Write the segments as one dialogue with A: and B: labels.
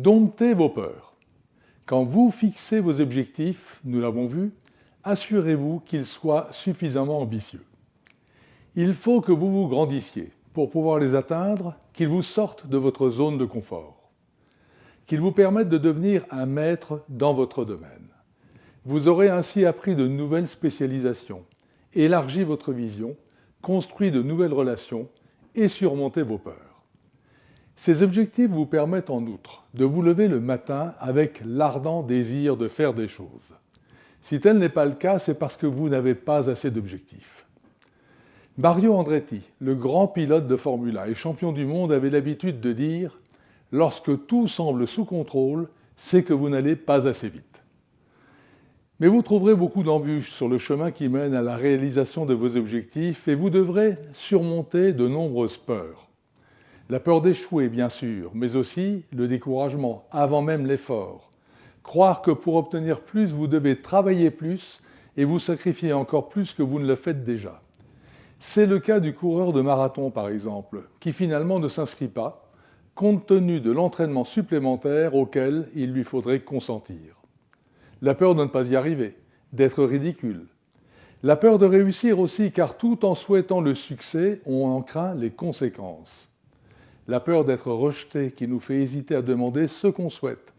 A: Domptez vos peurs. Quand vous fixez vos objectifs, nous l'avons vu, assurez-vous qu'ils soient suffisamment ambitieux. Il faut que vous vous grandissiez pour pouvoir les atteindre, qu'ils vous sortent de votre zone de confort, qu'ils vous permettent de devenir un maître dans votre domaine. Vous aurez ainsi appris de nouvelles spécialisations, élargi votre vision, construit de nouvelles relations et surmonté vos peurs. Ces objectifs vous permettent en outre de vous lever le matin avec l'ardent désir de faire des choses. Si tel n'est pas le cas, c'est parce que vous n'avez pas assez d'objectifs. Mario Andretti, le grand pilote de Formule 1 et champion du monde, avait l'habitude de dire « Lorsque tout semble sous contrôle, c'est que vous n'allez pas assez vite ». Mais vous trouverez beaucoup d'embûches sur le chemin qui mène à la réalisation de vos objectifs et vous devrez surmonter de nombreuses peurs. La peur d'échouer, bien sûr, mais aussi le découragement, avant même l'effort. Croire que pour obtenir plus, vous devez travailler plus et vous sacrifier encore plus que vous ne le faites déjà. C'est le cas du coureur de marathon, par exemple, qui finalement ne s'inscrit pas, compte tenu de l'entraînement supplémentaire auquel il lui faudrait consentir. La peur de ne pas y arriver, d'être ridicule. La peur de réussir aussi, car tout en souhaitant le succès, on en craint les conséquences. La peur d'être rejeté qui nous fait hésiter à demander ce qu'on souhaite.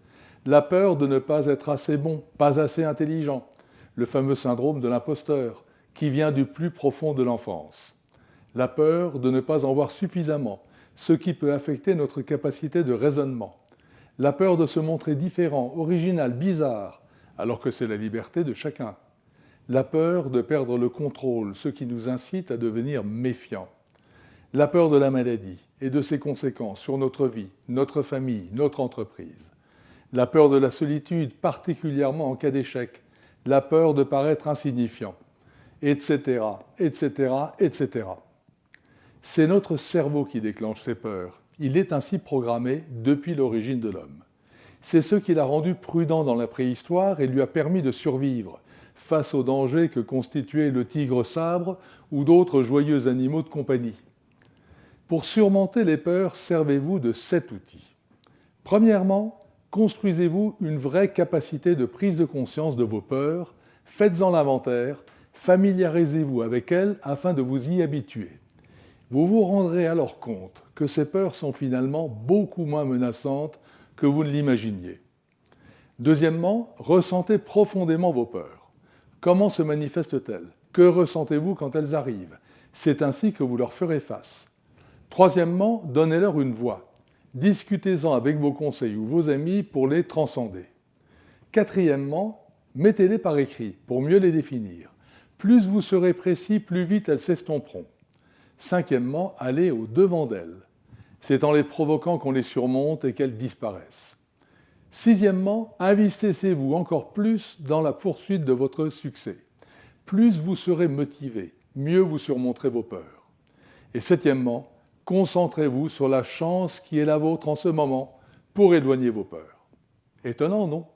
A: La peur de ne pas être assez bon, pas assez intelligent. Le fameux syndrome de l'imposteur qui vient du plus profond de l'enfance. La peur de ne pas en voir suffisamment, ce qui peut affecter notre capacité de raisonnement. La peur de se montrer différent, original, bizarre, alors que c'est la liberté de chacun. La peur de perdre le contrôle, ce qui nous incite à devenir méfiants. La peur de la maladie et de ses conséquences sur notre vie, notre famille, notre entreprise. La peur de la solitude, particulièrement en cas d'échec. La peur de paraître insignifiant, etc., etc., etc. C'est notre cerveau qui déclenche ces peurs. Il est ainsi programmé depuis l'origine de l'homme. C'est ce qui l'a rendu prudent dans la préhistoire et lui a permis de survivre face aux dangers que constituaient le tigre sabre ou d'autres joyeux animaux de compagnie. Pour surmonter les peurs, servez-vous de 7 outils. Premièrement, construisez-vous une vraie capacité de prise de conscience de vos peurs, faites-en l'inventaire, familiarisez-vous avec elles afin de vous y habituer. Vous vous rendrez alors compte que ces peurs sont finalement beaucoup moins menaçantes que vous ne l'imaginiez. Deuxièmement, ressentez profondément vos peurs. Comment se manifestent-elles? Que ressentez-vous quand elles arrivent? C'est ainsi que vous leur ferez face. Troisièmement, donnez-leur une voix. Discutez-en avec vos conseils ou vos amis pour les transcender. Quatrièmement, mettez-les par écrit pour mieux les définir. Plus vous serez précis, plus vite elles s'estomperont. Cinquièmement, allez au-devant d'elles. C'est en les provoquant qu'on les surmonte et qu'elles disparaissent. Sixièmement, investissez-vous encore plus dans la poursuite de votre succès. Plus vous serez motivé, mieux vous surmonterez vos peurs. Et septièmement, concentrez-vous sur la chance qui est la vôtre en ce moment pour éloigner vos peurs. Étonnant, non ?